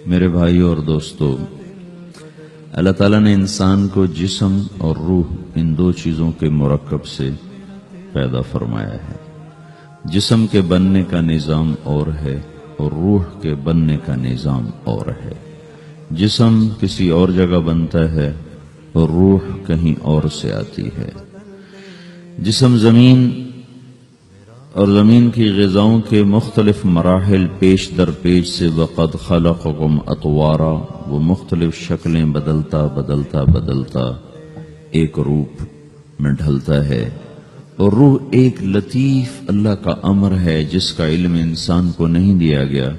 میرے بھائیو اور دوستو، اللہ تعالیٰ نے انسان کو جسم اور روح ان دو چیزوں کے مرکب سے پیدا فرمایا ہے۔ جسم کے بننے کا نظام اور ہے اور روح کے بننے کا نظام اور ہے۔ جسم کسی اور جگہ بنتا ہے اور روح کہیں اور سے آتی ہے۔ جسم زمین اور زمین کی غذاؤں کے مختلف مراحل پیش در پیش سے وقد خلقکم اطوارا، وہ مختلف شکلیں بدلتا بدلتا بدلتا ایک روپ میں ڈھلتا ہے، اور روح ایک لطیف اللہ کا امر ہے جس کا علم انسان کو نہیں دیا گیا۔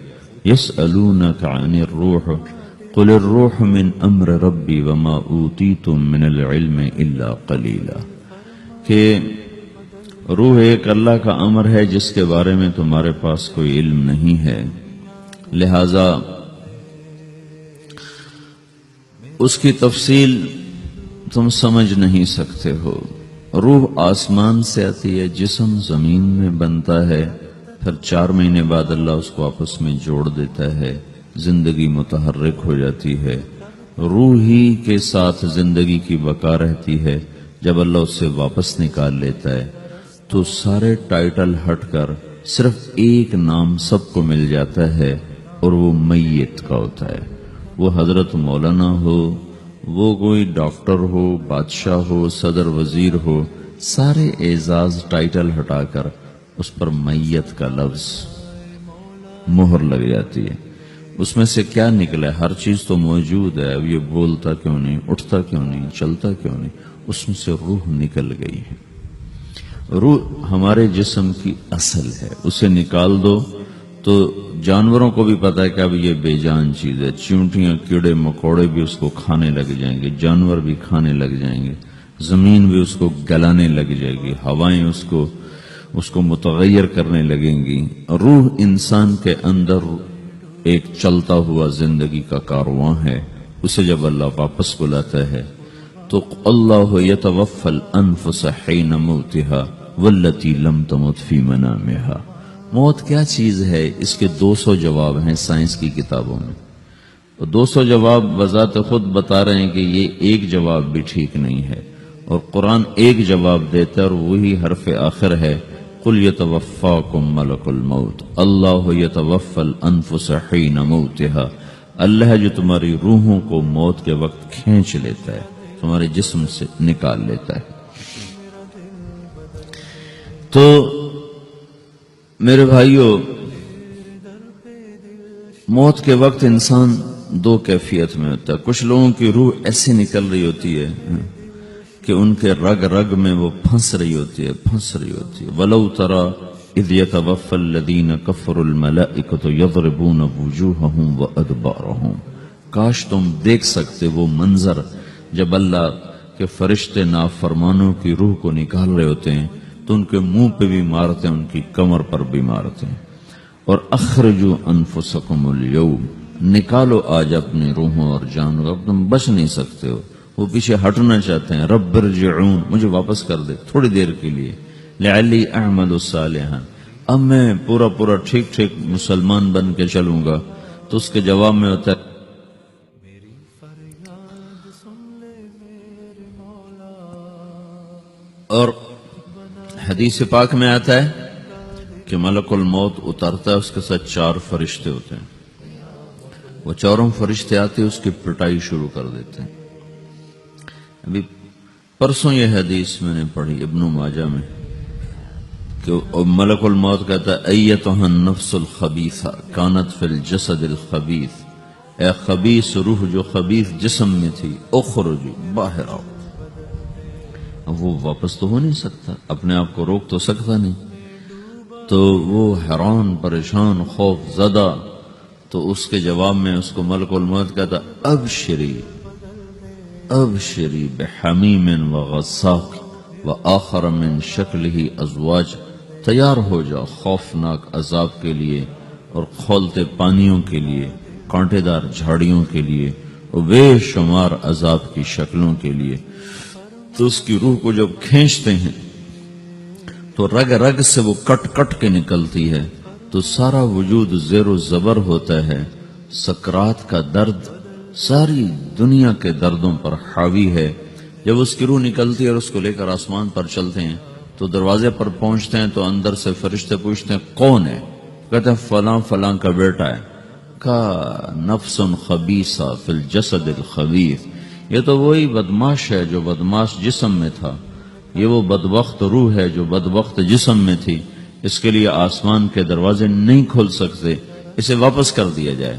یسألونک عن الروح قل الروح من امر ربی وما اوتیتم من العلم الا قلیلا، کہ روح ایک اللہ کا امر ہے جس کے بارے میں تمہارے پاس کوئی علم نہیں ہے، لہذا اس کی تفصیل تم سمجھ نہیں سکتے ہو۔ روح آسمان سے آتی ہے، جسم زمین میں بنتا ہے، پھر 4 مہینے بعد اللہ اس کو آپس میں جوڑ دیتا ہے، زندگی متحرک ہو جاتی ہے۔ روح ہی کے ساتھ زندگی کی بقا رہتی ہے۔ جب اللہ اس سے واپس نکال لیتا ہے تو سارے ٹائٹل ہٹ کر صرف ایک نام سب کو مل جاتا ہے، اور وہ میت کا ہوتا ہے۔ وہ حضرت مولانا ہو، وہ کوئی ڈاکٹر ہو، بادشاہ ہو، صدر وزیر ہو، سارے اعزاز ٹائٹل ہٹا کر اس پر میت کا لفظ مہر لگ جاتی ہے۔ اس میں سے کیا نکلا ہے؟ ہر چیز تو موجود ہے، اب یہ بولتا کیوں نہیں، اٹھتا کیوں نہیں، چلتا کیوں نہیں؟ اس میں سے روح نکل گئی ہے۔ روح ہمارے جسم کی اصل ہے، اسے نکال دو تو جانوروں کو بھی پتا ہے کہ اب یہ بے جان چیز ہے، چیونٹیاں کیڑے مکوڑے بھی اس کو کھانے لگ جائیں گے، جانور بھی کھانے لگ جائیں گے، زمین بھی اس کو گلانے لگ جائے گی، ہوائیں اس کو متغیر کرنے لگیں گی۔ روح انسان کے اندر ایک چلتا ہوا زندگی کا کارواں ہے، اسے جب اللہ واپس بلاتا ہے تو اللہ یتوفی الانفس حین موتها والتی لم تمت فی منامها۔ موت کیا چیز ہے؟ اس کے 200 جواب ہیں سائنس کی کتابوں میں، اور 200 جواب بذات خود بتا رہے ہیں کہ یہ ایک جواب بھی ٹھیک نہیں ہے، اور قرآن ایک جواب دیتا ہے اور وہی حرف آخر ہے، قل یتوفاکم ملک الموت اللہ یتوفی الانفس حین موتها۔ اللہ ہے جو تمہاری روحوں کو موت کے وقت کھینچ لیتا ہے، تمہارے جسم سے نکال لیتا ہے۔ تو میرے بھائیو، موت کے وقت انسان 2 کیفیت میں ہوتا ہے۔ کچھ لوگوں کی روح ایسے نکل رہی ہوتی ہے کہ ان کے رگ رگ میں وہ پھنس رہی ہوتی ہے۔ وَلَوْ تَرَى اِذْ يَتَوَفَّى الَّذِينَ كَفَرُوا الْمَلَائِكَةُ يَضْرِبُونَ وُجُوهَهُمْ وَأَدْبَارَهُمْ۔ کاش تم دیکھ سکتے وہ منظر جب اللہ کے فرشتے نافرمانوں کی روح کو نکال رہے ہوتے ہیں تو ان کے منہ پہ بھی مارتے ہیں، ان کی کمر پر بھی مارتے ہیں۔ اور اخرجوا انفسکم اليوم، نکالو آج اپنی روحوں اور جانوں، اب تم بچ نہیں سکتے ہو۔ وہ پیچھے ہٹنا چاہتے ہیں، رب ارجعون، مجھے واپس کر دے تھوڑی دیر کے لیے، لعلی اعمل صالحا، اب میں پورا ٹھیک مسلمان بن کے چلوں گا۔ تو اس کے جواب میں ہوتا ہے اور حدیث پاک میں آتا ہے کہ ملک الموت اترتا ہے، اس کے ساتھ 4 فرشتے ہوتے ہیں۔ وہ 4 فرشتے آتے اس کی پٹائی شروع کر دیتے ہیں۔ ابھی پرسوں یہ حدیث میں نے پڑھی ابن ماجہ میں کہ ملک الموت کہتا ہے ایتھا النفس الخبیثہ کانت فی الجسد الخبیث، اے خبیث روح جو خبیث جسم میں تھی، اخرجی، باہر آؤ۔ اب وہ واپس تو ہو نہیں سکتا، اپنے آپ کو روک تو سکتا نہیں، تو وہ حیران پریشان خوف زدہ، تو اس کے جواب میں اس کو ملک الموت کہتا ابشری بحمیم وغساق وآخر من شکلہ ازواج، تیار ہو جاؤ خوفناک عذاب کے لیے اور کھولتے پانیوں کے لیے، کانٹے دار جھاڑیوں کے لیے اور بے شمار عذاب کی شکلوں کے لیے۔ تو اس کی روح کو جب کھینچتے ہیں تو رگ رگ سے وہ کٹ کٹ کے نکلتی ہے، تو سارا وجود زیر و زبر ہوتا ہے، سکرات کا درد ساری دنیا کے دردوں پر حاوی ہے۔ جب اس کی روح نکلتی ہے اور اس کو لے کر آسمان پر چلتے ہیں تو دروازے پر پہنچتے ہیں تو اندر سے فرشتے پوچھتے ہیں کون ہے؟ کہتے ہیں فلاں فلاں کا بیٹا ہے۔ کا نفس خبیثہ فی الجسد الخبیث، یہ تو وہی بدماش ہے جو بدماش جسم میں تھا، یہ وہ بدبخت روح ہے جو بدبخت جسم میں تھی، اس کے لیے آسمان کے دروازے نہیں کھل سکتے، اسے واپس کر دیا جائے۔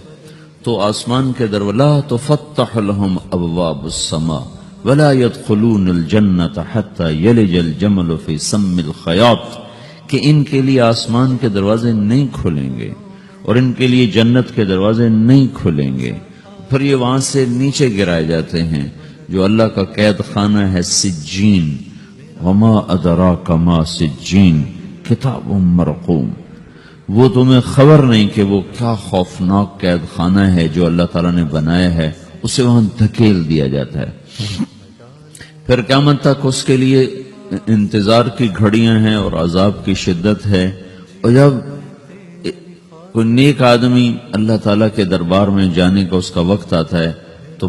تو آسمان کے دروازے لا تفتح لهم ابواب السماء ولا يدخلون الجنة حتى يلج الجمل في سم الخياط، کہ ان کے لیے آسمان کے دروازے نہیں کھلیں گے اور ان کے لیے جنت کے دروازے نہیں کھلیں گے، پھر یہ وہاں سے نیچے گرائے جاتے ہیں جو اللہ کا قید خانہ ہے سجین۔ وما ادراک ما سجین کتاب مرقوم، وہ تمہیں خبر نہیں کہ وہ کیا خوفناک قید خانہ ہے جو اللہ تعالیٰ نے بنایا ہے، اسے وہاں دھکیل دیا جاتا ہے۔ پھر قیامت تک اس کے لیے انتظار کی گھڑیاں ہیں اور عذاب کی شدت ہے۔ اور جب کوئی نیک آدمی اللہ تعالیٰ کے دربار میں جانے کا اس کا وقت آتا ہے تو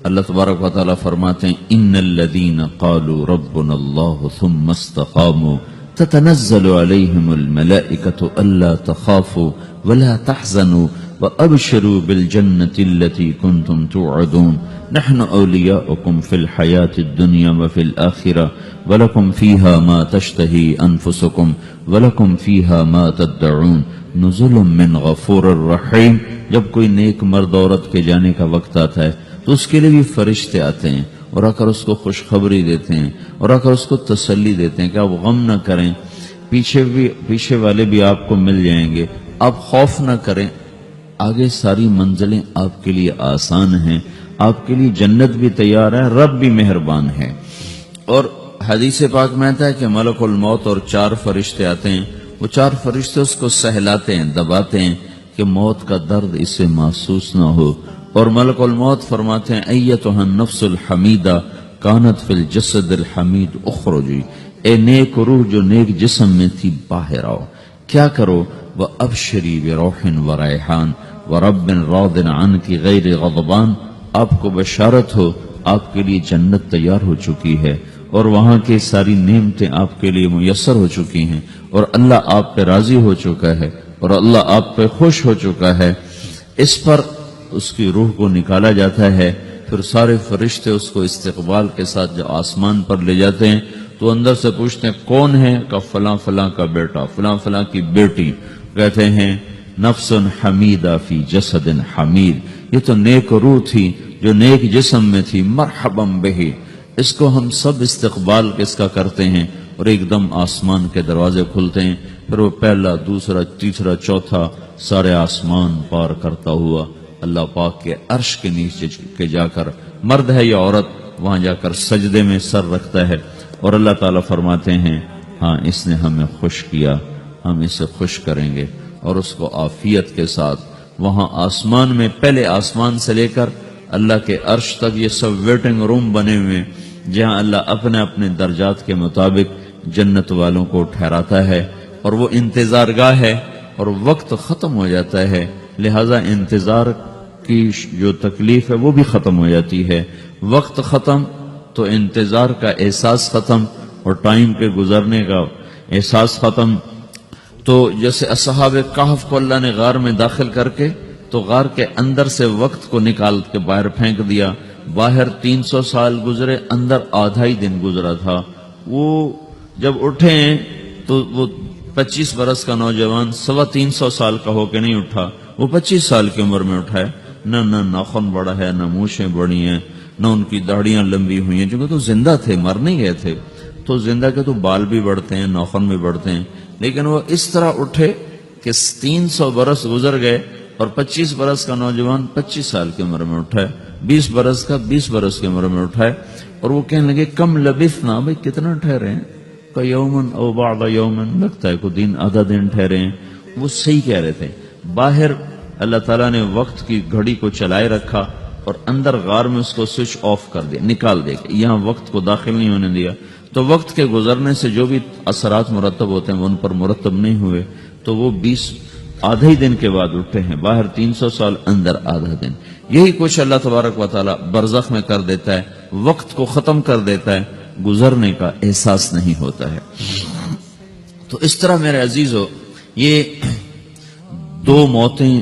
اللہ تبارک و تعالیٰ فرماتے ہیں ان الذین قالوا ربنا اللہ ثم استقاموا تتنزل علیہم الملائکۃ الا تخافوا ولا تحزنوا وابشروا بالجنة التي كنتم توعدون نحن اولیاؤکم فی الحیاة الدنیا وفی الآخرة ولکم فیہا ما تشتہی انفسکم ولکم فیہا ما تدعون نزل من غفور الرحیم۔ جب کوئی نیک مرد عورت کے جانے کا وقت آتا ہے تو اس کے لیے بھی فرشتے آتے ہیں اور آ کر اس کو خوشخبری دیتے ہیں اور آ کر اس کو تسلی دیتے ہیں کہ آپ غم نہ کریں، پیچھے والے بھی آپ کو مل جائیں گے، آپ خوف نہ کریں، آگے ساری منزلیں آپ کے لیے آسان ہیں، آپ کے لیے جنت بھی تیار ہے، رب بھی مہربان ہے۔ اور حدیث پاک میں آتا ہے کہ ملک الموت اور 4 فرشتے آتے ہیں، وہ 4 فرشتے اس کو سہلاتے ہیں، دباتے ہیں کہ موت کا درد اسے محسوس نہ ہو، اور ملک الموت فرماتے ہیں ایتھا النفس الحمیدہ کانت فی الجسد الحمید اخرجی، اے نیک روح جو نیک جسم میں تھی باہر آؤ، کیا کرو؟ وَأَبْشِرِي بِرَوْحٍ وَرَيْحَانٍ وَرَبٍّ رَاضٍ عَنْكِ غَيْرِ غَضْبَانٍ، آپ کو بشارت ہو آپ کے لیے جنت تیار ہو چکی ہے اور وہاں کی ساری نعمتیں آپ کے لیے میسر ہو چکی ہیں اور اللہ آپ پہ راضی ہو چکا ہے اور اللہ آپ پہ خوش ہو چکا ہے۔ اس پر اس کی روح کو نکالا جاتا ہے، پھر سارے فرشتے اس کو استقبال کے ساتھ جو آسمان پر لے جاتے ہیں تو اندر سے پوچھتے ہیں کون ہے؟ کہ فلاں فلاں کا بیٹا، فلاں فلاں کی بیٹی۔ کہتے ہیں نفس حمیدہ فی جسد حمید، یہ تو نیک روح تھی جو نیک جسم میں تھی، مرحبا بہی، اس کو ہم سب استقبال کس کا کرتے ہیں اور ایک دم آسمان کے دروازے کھلتے ہیں، پھر وہ پہلا دوسرا تیسرا چوتھا سارے آسمان پار کرتا ہوا اللہ پاک کے عرش کے نیچے کے جا کر، مرد ہے یا عورت، وہاں جا کر سجدے میں سر رکھتا ہے اور اللہ تعالیٰ فرماتے ہیں ہاں اس نے ہمیں خوش کیا، ہم اسے خوش کریں گے، اور اس کو عافیت کے ساتھ وہاں آسمان میں، پہلے آسمان سے لے کر اللہ کے عرش تک یہ سب ویٹنگ روم بنے ہوئے جہاں اللہ اپنے اپنے درجات کے مطابق جنت والوں کو ٹھہراتا ہے، اور وہ انتظار گاہ ہے اور وقت ختم ہو جاتا ہے، لہذا انتظار کی جو تکلیف ہے وہ بھی ختم ہو جاتی ہے۔ وقت ختم تو انتظار کا احساس ختم اور ٹائم کے گزرنے کا احساس ختم۔ تو جیسے اصحاب کہف کو اللہ نے غار میں داخل کر کے تو غار کے اندر سے وقت کو نکال کے باہر پھینک دیا، باہر 300 سال گزرے، اندر آدھا ہی دن گزرا تھا۔ وہ جب اٹھے ہیں تو وہ 25 برس کا نوجوان 325 سال کا ہو کے نہیں اٹھا، وہ 25 سال کی عمر میں اٹھا ہے، نہ ناخن بڑا ہے، نہ مونچھیں بڑی ہیں، نہ ان کی داڑیاں لمبی ہوئی ہیں، چونکہ تو زندہ تھے، مر نہیں گئے تھے، تو زندہ کے تو بال بھی بڑھتے ہیں، ناخن بھی بڑھتے ہیں، لیکن وہ اس طرح اٹھے کہ 300 برس گزر گئے اور 25 برس کا نوجوان 25 سال کی عمر میں اٹھا ہے، 20 برس کا 20 برس کی عمر میں اٹھا ہے، اور وہ کہنے لگے کم لبثنا، بھئی کتنا ٹھہرے ہیں؟ کہ یومن او بعض یومن، لگتا ہے کوئی دن آدھا دن ٹھہرے ہیں۔ وہ صحیح کہہ رہے تھے، باہر اللہ تعالیٰ نے وقت کی گھڑی کو چلائے رکھا اور اندر غار میں اس کو سوئچ آف کر دیا، نکال دیا کہ یہاں وقت کو داخل نہیں ہونے دیا، تو وقت کے گزرنے سے جو بھی اثرات مرتب ہوتے ہیں وہ ان پر مرتب نہیں ہوئے، تو وہ آدھے ہی دن کے بعد اٹھے ہیں، باہر 300 سال، اندر آدھا دن. یہی کچھ اللہ تبارک و تعالی برزخ میں کر دیتا ہے، وقت کو ختم کر دیتا ہے، گزرنے کا احساس نہیں ہوتا ہے. تو اس طرح میرے عزیزو، یہ دو موتیں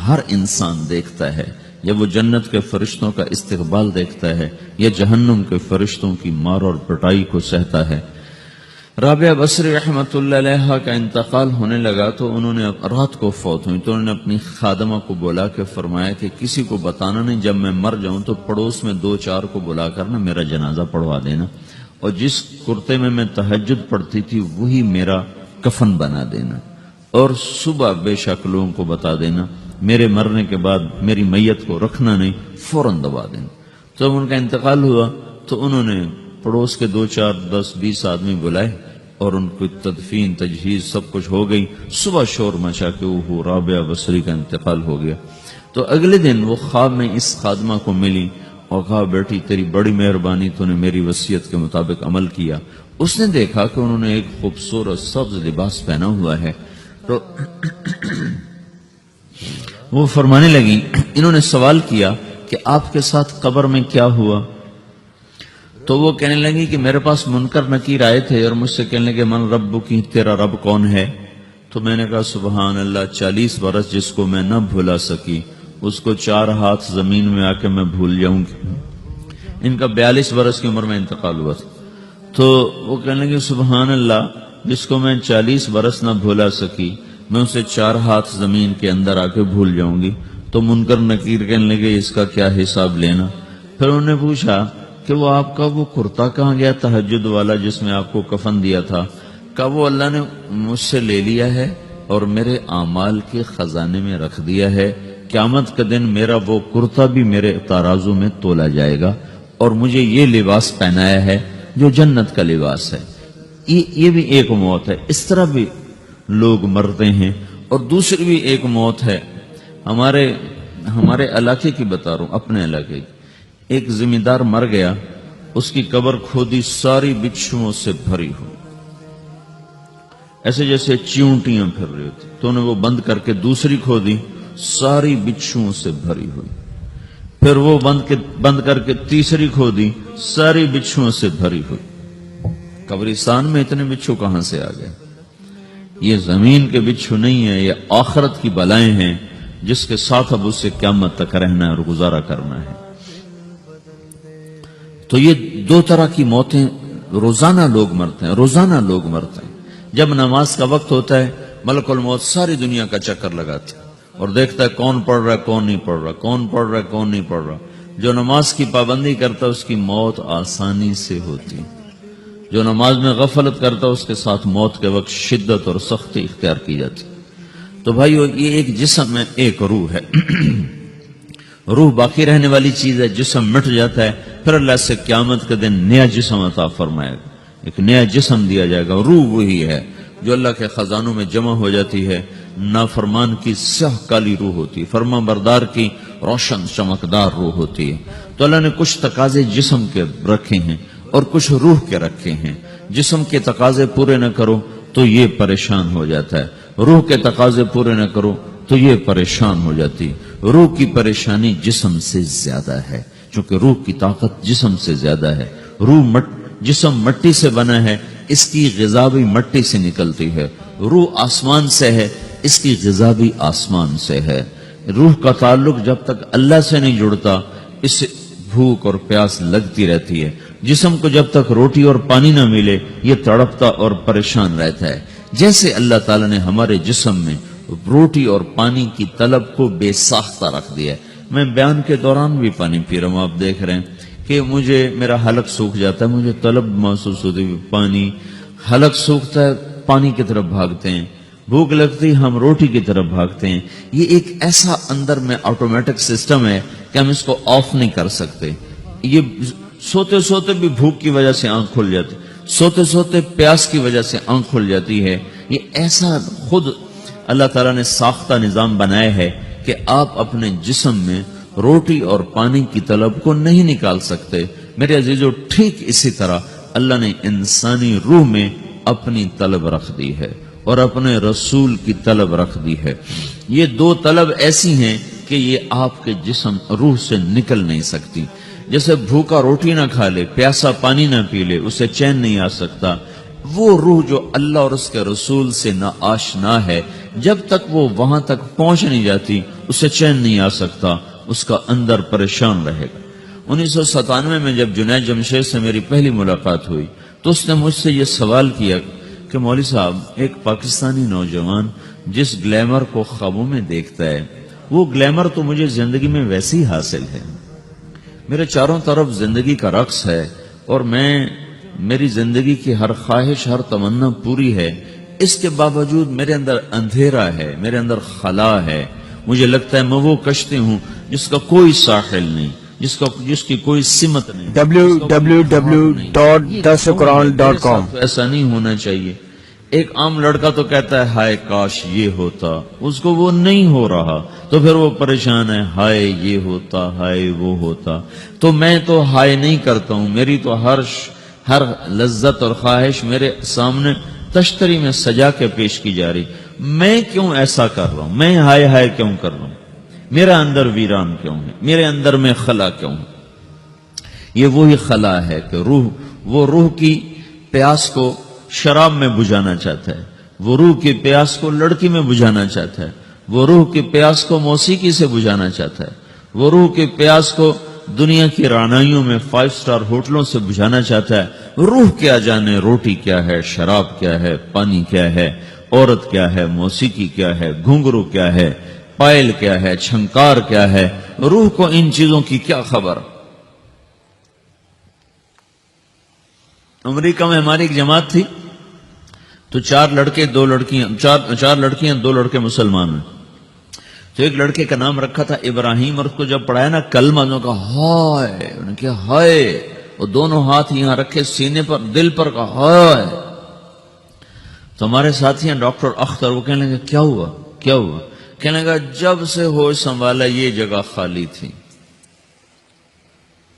ہر انسان دیکھتا ہے. یا وہ جنت کے فرشتوں کا استقبال دیکھتا ہے یا جہنم کے فرشتوں کی مار اور پٹائی کو سہتا ہے. رابعہ بصری رحمت اللہ علیہ کا انتقال ہونے لگا تو انہوں نے رات کو فوت ہوئی تو انہوں نے اپنی خادمہ کو بلا کے فرمایا کہ کسی کو بتانا نہیں، جب میں مر جاؤں تو پڑوس میں 2-4 کو بلا کر نا میرا جنازہ پڑھوا دینا، اور جس کرتے میں تہجد پڑھتی تھی وہی میرا کفن بنا دینا، اور صبح بے شک لوگوں کو بتا دینا، میرے مرنے کے بعد میری میت کو رکھنا نہیں، فوراً دبا دینا. جب ان کا انتقال ہوا تو انہوں نے پڑوس کے 2-4-10-20 آدمی بلائے اور ان کو تدفین تجہیز سب کچھ ہو گئی. صبح شور مچا کہ وہ رابعہ بصری کا انتقال ہو گیا. تو اگلے دن وہ خواب میں اس خادمہ کو ملی اور کہا بیٹی تیری بڑی مہربانی، تو نے میری وصیت کے مطابق عمل کیا. اس نے دیکھا کہ انہوں نے ایک خوبصورت سبز لباس پہنا ہوا ہے. تو وہ فرمانے لگی، انہوں نے سوال کیا کہ آپ کے ساتھ قبر میں کیا ہوا؟ تو وہ کہنے لگی کہ میرے پاس منکر نکیر آئے تھے اور مجھ سے کہنے لگے من رب کی، تیرا رب کون ہے؟ تو میں نے کہا سبحان اللہ، 40 برس جس کو میں نہ بھولا سکی اس کو 4 ہاتھ زمین میں آ کے میں بھول جاؤں گی. ان کا 42 برس کی عمر میں انتقال ہوا تھا. تو وہ کہنے لگے سبحان اللہ، جس کو میں 40 برس نہ بھولا سکی میں اسے 4 ہاتھ زمین کے اندر آ کے بھول جاؤں گی. تو منکر نکیر کہنے لگے اس کا کیا حساب لینا؟ پھر انہوں نے پوچھا کہ وہ آپ کا وہ کرتا کہاں گیا تہجد والا جس میں آپ کو کفن دیا تھا؟ کہا وہ اللہ نے مجھ سے لے لیا ہے اور میرے اعمال کے خزانے میں رکھ دیا ہے. قیامت کا دن میرا وہ کرتا بھی میرے ترازو میں تولا جائے گا اور مجھے یہ لباس پہنایا ہے جو جنت کا لباس ہے. یہ بھی ایک موت ہے. اس طرح بھی لوگ مرتے ہیں. اور دوسری بھی ایک موت ہے، ہمارے علاقے کی بتا رہا ہوں، اپنے علاقے کی. ایک ذمہ دار مر گیا، اس کی قبر کھودی، ساری بچھوؤں سے بھری ہوئی، ایسے جیسے چیونٹیاں پھر رہی ہوتی. تو انہیں وہ بند کر کے دوسری کھودی، ساری بچھوؤں سے بھری ہوئی. پھر وہ بند کر کے تیسری کھودی، ساری بچھوؤں سے بھری ہوئی. قبرستان میں اتنے بچھو کہاں سے آ گئے؟ یہ زمین کے بچھو نہیں ہے، یہ آخرت کی بلائیں ہیں جس کے ساتھ اب اسے قیامت تک رہنا ہے اور گزارا کرنا ہے. تو یہ 2 طرح کی موتیں روزانہ لوگ مرتے ہیں، روزانہ لوگ مرتے ہیں. جب نماز کا وقت ہوتا ہے ملک الموت ساری دنیا کا چکر لگاتا ہے اور دیکھتا ہے کون پڑھ رہا ہے کون نہیں پڑھ رہا، کون پڑھ رہا ہے کون نہیں پڑھ رہا. جو نماز کی پابندی کرتا ہے اس کی موت آسانی سے ہوتی، جو نماز میں غفلت کرتا ہے اس کے ساتھ موت کے وقت شدت اور سختی اختیار کی جاتی. تو بھائیو، یہ ایک جسم میں ایک روح ہے. روح باقی رہنے والی چیز ہے، جسم مٹ جاتا ہے، پھر اللہ سے قیامت کے دن نیا جسم عطا فرمائے گا، ایک نیا جسم دیا جائے گا. روح وہی ہے جو اللہ کے خزانوں میں جمع ہو جاتی ہے. نافرمان کی سیاہ کالی روح ہوتی ہے، فرما بردار کی روشن چمکدار روح ہوتی ہے. تو اللہ نے کچھ تقاضے جسم کے رکھے ہیں اور کچھ روح کے رکھے ہیں. جسم کے تقاضے پورے نہ کرو تو یہ پریشان ہو جاتا ہے، روح کے تقاضے پورے نہ کرو تو یہ پریشان ہو جاتی. روح کی پریشانی جسم سے زیادہ ہے چونکہ روح کی طاقت جسم سے زیادہ ہے. جسم مٹی سے بنا ہے، اس کی غذا بھی مٹی سے نکلتی ہے. روح آسمان سے ہے، اس کی غذا بھی آسمان سے ہے. روح کا تعلق جب تک اللہ سے نہیں جڑتا اس سے بھوک اور پیاس لگتی رہتی ہے. جسم کو جب تک روٹی اور پانی نہ ملے یہ تڑپتا اور پریشان رہتا ہے. جیسے اللہ تعالیٰ نے ہمارے جسم میں روٹی اور پانی کی طلب کو بے ساختہ رکھ دیا ہے. میں بیان کے دوران بھی پانی پی رہا ہوں، آپ دیکھ رہے ہیں کہ میرا حلق سوکھ جاتا ہے، مجھے طلب محسوس ہوتی ہے پانی. حلق سوکھتا ہے پانی کی طرف بھاگتے ہیں، بھوک لگتی ہم روٹی کی طرف بھاگتے ہیں. یہ ایک ایسا اندر میں آٹومیٹک سسٹم ہے کہ ہم اس کو آف نہیں کر سکتے. یہ سوتے سوتے بھی بھوک کی وجہ سے آنکھ کھل جاتی، سوتے سوتے پیاس کی وجہ سے آنکھ کھل جاتی ہے. یہ ایسا خود اللہ تعالیٰ نے ساختہ نظام بنایا ہے کہ آپ اپنے جسم میں روٹی اور پانی کی طلب کو نہیں نکال سکتے. میرے عزیزو، ٹھیک اسی طرح اللہ نے انسانی روح میں اپنی طلب رکھ دی ہے. اور اپنے رسول کی طلب رکھ دی ہے۔ یہ دو طلب ایسی ہیں کہ یہ آپ کے جسم روح سے نکل نہیں سکتی۔ جیسے بھوکا روٹی نہ کھا لے، پیاسا پانی نہ پی لے، اسے چین نہیں آ سکتا، وہ روح جو اللہ اور اس کے رسول سے نہ آشنا ہے، جب تک وہ وہاں تک پہنچ نہیں جاتی اسے چین نہیں آ سکتا، اس کا اندر پریشان رہے گا۔ 1997 میں جب جنید جمشید سے میری پہلی ملاقات ہوئی تو اس نے مجھ سے یہ سوال کیا کہ مولوی صاحب، ایک پاکستانی نوجوان جس گلیمر کو خوابوں میں دیکھتا ہے، وہ گلیمر تو مجھے زندگی میں ویسے ہی حاصل ہے، میرے چاروں طرف زندگی کا رقص ہے، اور میری زندگی کی ہر خواہش، ہر تمنا پوری ہے، اس کے باوجود میرے اندر اندھیرا ہے، میرے اندر خلا ہے، مجھے لگتا ہے میں وہ کشتی ہوں جس کا کوئی ساحل نہیں، جس کی کوئی سمت نہیں۔ www.darsulquran.com ایسا نہیں ہونا چاہیے۔ ایک عام لڑکا تو کہتا ہے ہائے کاش یہ ہوتا، اس کو وہ نہیں ہو رہا تو پھر وہ پریشان ہے، ہائے یہ ہوتا، ہائے وہ ہوتا۔ تو میں تو ہائے نہیں کرتا ہوں، میری تو ہر لذت اور خواہش میرے سامنے تشتری میں سجا کے پیش کی جا رہی، میں کیوں ایسا کر رہا ہوں؟ میں ہائے ہائے کیوں کر رہا ہوں؟ میرا اندر ویران کیوں ہے؟ میرے اندر میں خلا کیوں ہے؟ یہ وہی خلا ہے کہ وہ روح کی پیاس کو شراب میں بجھانا چاہتا ہے، وہ روح کی پیاس کو لڑکی میں بجھانا چاہتا ہے، وہ روح کی پیاس کو موسیقی سے بجھانا چاہتا ہے، وہ روح کی پیاس کو دنیا کی رعنائیوں میں 5 اسٹار ہوٹلوں سے بجھانا چاہتا ہے۔ روح کیا جانے روٹی کیا ہے، شراب کیا ہے، پانی کیا ہے، عورت کیا ہے، موسیقی کیا ہے، گھنگرو کیا ہے، پائل کیا ہے، چھنکار کیا ہے، روح کو ان چیزوں کی کیا خبر؟ امریکہ میں ہماری ایک جماعت تھی تو 4 لڑکے 2 لڑکیاں، 4 لڑکیاں 2 لڑکے مسلمان ہیں۔ تو ایک لڑکے کا نام رکھا تھا ابراہیم، اور اس کو جب پڑھایا نا کلمہ، انہوں نے کہا ہائے، انہوں نے کہا ہائے، وہ دونوں ہاتھ یہاں رکھے سینے پر، دل پر، کہا ہائے۔ تو ہمارے ساتھی ہیں ڈاکٹر اختر، وہ کہنے لگے کیا ہوا کیا ہوا؟ کہنے لگا جب سے ہوش سنبھالا یہ جگہ خالی تھی،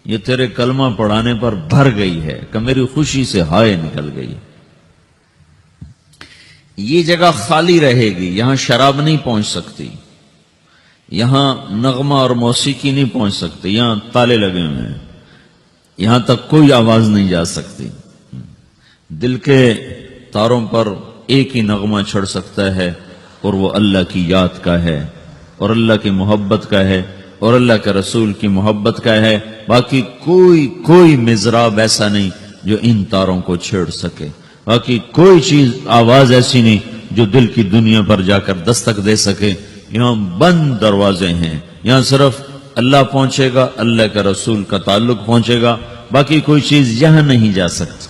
یہ تیرے کلمہ پڑھانے پر بھر گئی ہے کہ میری خوشی سے ہائے نکل گئی۔ یہ جگہ خالی رہے گی، یہاں شراب نہیں پہنچ سکتی، یہاں نغمہ اور موسیقی نہیں پہنچ سکتی، یہاں تالے لگے ہوئے ہیں، یہاں تک کوئی آواز نہیں جا سکتی۔ دل کے تاروں پر ایک ہی نغمہ چڑھ سکتا ہے، اور وہ اللہ کی یاد کا ہے، اور اللہ کی محبت کا ہے، اور اللہ کے رسول کی محبت کا ہے۔ باقی کوئی مضراب ایسا نہیں جو ان تاروں کو چھیڑ سکے، باقی کوئی چیز، آواز ایسی نہیں جو دل کی دنیا پر جا کر دستک دے سکے۔ یہاں بند دروازے ہیں، یہاں صرف اللہ پہنچے گا، اللہ کے رسول کا تعلق پہنچے گا، باقی کوئی چیز یہاں نہیں جا سکتی۔